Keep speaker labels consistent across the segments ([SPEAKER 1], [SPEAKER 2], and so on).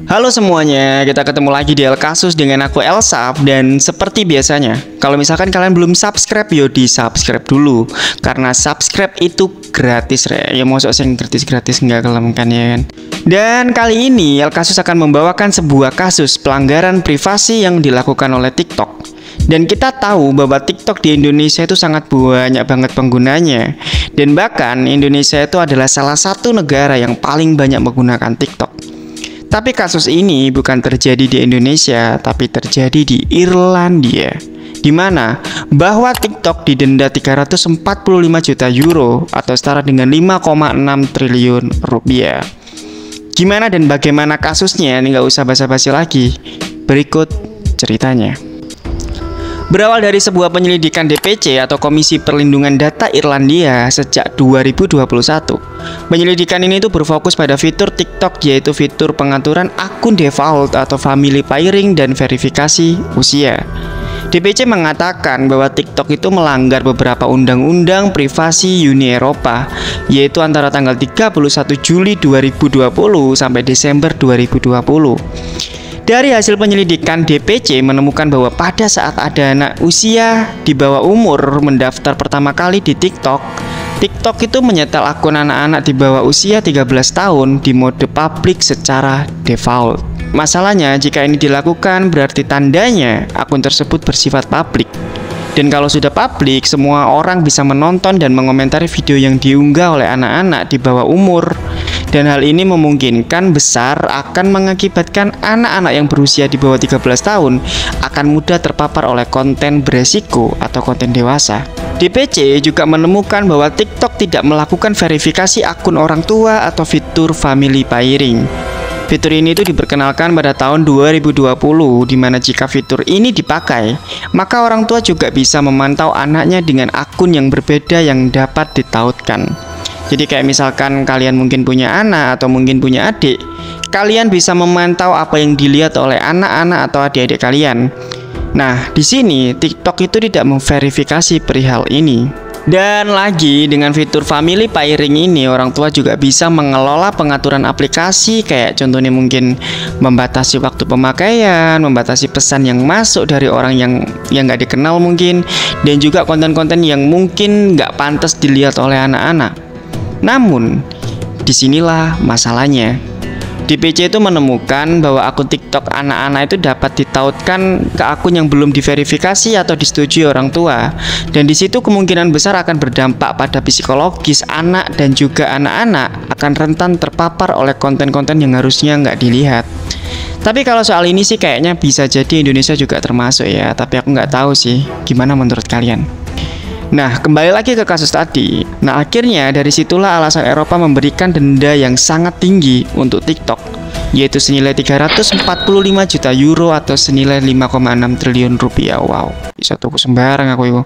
[SPEAKER 1] Halo semuanya, kita ketemu lagi di El Kasus dengan aku Elsap. Dan seperti biasanya, kalau misalkan kalian belum subscribe, yo di subscribe dulu. Karena subscribe itu gratis ya mosok sing gratis-gratis nggak kelem kan ya kan. Dan kali ini El Kasus akan membawakan sebuah kasus pelanggaran privasi yang dilakukan oleh TikTok. Dan kita tahu bahwa TikTok di Indonesia itu sangat banyak banget penggunanya. Dan bahkan Indonesia itu adalah salah satu negara yang paling banyak menggunakan TikTok. Tapi kasus ini bukan terjadi di Indonesia, tapi terjadi di Irlandia, di mana bahwa TikTok didenda 345 juta euro atau setara dengan 5,6 triliun rupiah. Gimana dan bagaimana kasusnya? Ini nggak usah basa-basi lagi. Berikut ceritanya. Berawal dari sebuah penyelidikan DPC atau Komisi Perlindungan Data Irlandia sejak 2021. Penyelidikan ini tuh berfokus pada fitur TikTok, yaitu fitur pengaturan akun default atau family pairing dan verifikasi usia. DPC mengatakan bahwa TikTok itu melanggar beberapa undang-undang privasi Uni Eropa, yaitu antara tanggal 31 Juli 2020 sampai Desember 2020. Dari hasil penyelidikan, DPC menemukan bahwa pada saat ada anak usia di bawah umur mendaftar pertama kali di TikTok, TikTok itu menyetel akun anak-anak di bawah usia 13 tahun di mode publik secara default. Masalahnya, jika ini dilakukan berarti tandanya akun tersebut bersifat publik. Dan kalau sudah publik, semua orang bisa menonton dan mengomentari video yang diunggah oleh anak-anak di bawah umur. Dan hal ini memungkinkan besar akan mengakibatkan anak-anak yang berusia di bawah 13 tahun akan mudah terpapar oleh konten beresiko atau konten dewasa. DPC juga menemukan bahwa TikTok tidak melakukan verifikasi akun orang tua atau fitur family pairing. Fitur ini itu diperkenalkan pada tahun 2020, di mana jika fitur ini dipakai, maka orang tua juga bisa memantau anaknya dengan akun yang berbeda yang dapat ditautkan. Jadi kayak misalkan kalian mungkin punya anak atau mungkin punya adik, kalian bisa memantau apa yang dilihat oleh anak-anak atau adik-adik kalian. Nah, di sini TikTok itu tidak memverifikasi perihal ini. Dan lagi dengan fitur family pairing ini, orang tua juga bisa mengelola pengaturan aplikasi, kayak contohnya mungkin membatasi waktu pemakaian, membatasi pesan yang masuk dari orang yang nggak dikenal mungkin, dan juga konten-konten yang mungkin nggak pantas dilihat oleh anak-anak. Namun, disinilah masalahnya. DPC itu menemukan bahwa akun TikTok anak-anak itu dapat ditautkan ke akun yang belum diverifikasi atau disetujui orang tua, dan di situ kemungkinan besar akan berdampak pada psikologis anak dan juga anak-anak akan rentan terpapar oleh konten-konten yang harusnya nggak dilihat. Tapi kalau soal ini sih kayaknya bisa jadi Indonesia juga termasuk ya, tapi aku nggak tahu sih. Gimana menurut kalian? Nah, kembali lagi ke kasus tadi. Nah, akhirnya dari situlah alasan Eropa memberikan denda yang sangat tinggi untuk TikTok, yaitu senilai 345 juta euro atau senilai 5,6 triliun rupiah. Wow, bisa tuku sembarang aku itu.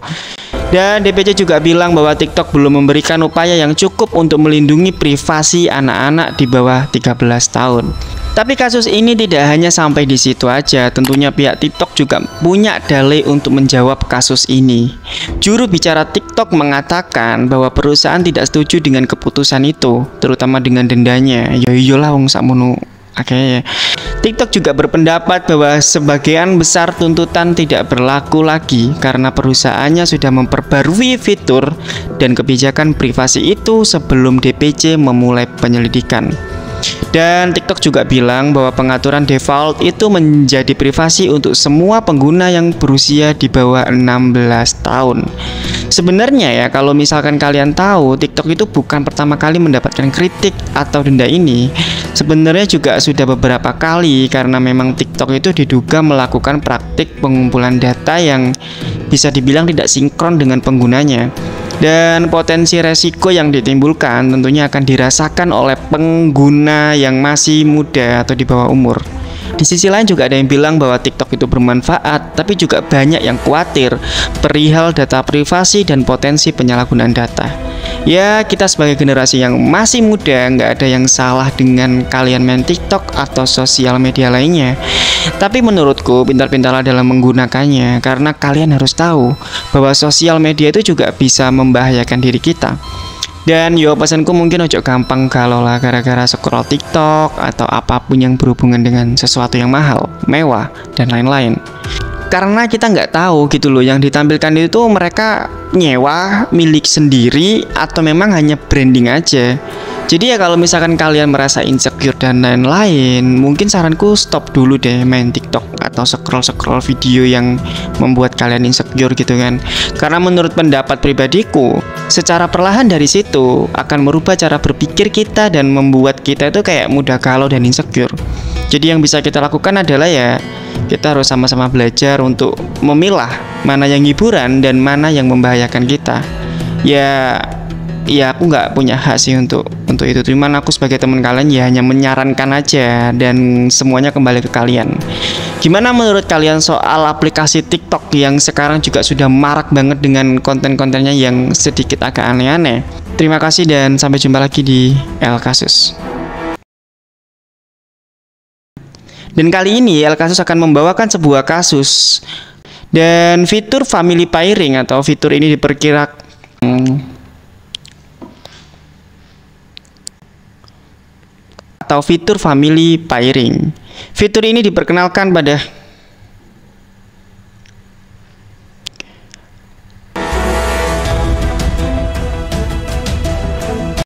[SPEAKER 1] Dan DPC juga bilang bahwa TikTok belum memberikan upaya yang cukup untuk melindungi privasi anak-anak di bawah 13 tahun. Tapi kasus ini tidak hanya sampai di situ aja. Tentunya pihak TikTok juga punya dalih untuk menjawab kasus ini. Juru bicara TikTok mengatakan bahwa perusahaan tidak setuju dengan keputusan itu, terutama dengan dendanya. Ya iyalah wong sakmono. Oke. TikTok juga berpendapat bahwa sebagian besar tuntutan tidak berlaku lagi karena perusahaannya sudah memperbarui fitur dan kebijakan privasi itu sebelum DPC memulai penyelidikan. Dan TikTok juga bilang bahwa pengaturan default itu menjadi privasi untuk semua pengguna yang berusia di bawah 16 tahun. Sebenarnya ya, kalau misalkan kalian tahu, TikTok itu bukan pertama kali mendapatkan kritik atau denda ini. Sebenarnya juga sudah beberapa kali, karena memang TikTok itu diduga melakukan praktik pengumpulan data yang bisa dibilang tidak sinkron dengan penggunanya. Dan potensi resiko yang ditimbulkan tentunya akan dirasakan oleh pengguna yang masih muda atau di bawah umur. Di sisi lain juga ada yang bilang bahwa TikTok itu bermanfaat, tapi juga banyak yang khawatir perihal data privasi dan potensi penyalahgunaan data. Ya, kita sebagai generasi yang masih muda, nggak ada yang salah dengan kalian main TikTok atau sosial media lainnya. Tapi menurutku, pintar-pintarlah dalam menggunakannya, karena kalian harus tahu bahwa sosial media itu juga bisa membahayakan diri kita. Dan yo pesanku mungkin ojo gampang galau lah gara-gara scroll TikTok atau apapun yang berhubungan dengan sesuatu yang mahal, mewah, dan lain-lain. Karena kita nggak tahu gitu loh, yang ditampilkan itu mereka nyewa milik sendiri atau memang hanya branding aja. Jadi ya kalau misalkan kalian merasa insecure dan lain-lain, mungkin saranku stop dulu deh main TikTok atau scroll-scroll video yang membuat kalian insecure gitu kan. Karena menurut pendapat pribadiku, secara perlahan dari situ akan merubah cara berpikir kita dan membuat kita itu kayak mudah galau dan insecure. Jadi yang bisa kita lakukan adalah ya kita harus sama-sama belajar untuk memilah mana yang hiburan dan mana yang membahayakan kita. Ya aku nggak punya hak sih untuk itu. Cuman aku sebagai teman kalian ya hanya menyarankan aja dan semuanya kembali ke kalian. Gimana menurut kalian soal aplikasi TikTok yang sekarang juga sudah marak banget dengan konten-kontennya yang sedikit agak aneh-aneh? Terima kasih dan sampai jumpa lagi di El Kasus. Dan kali ini El Kasus akan membawakan sebuah kasus dan fitur family pairing atau fitur ini diperkirakan atau fitur family pairing. Fitur ini diperkenalkan pada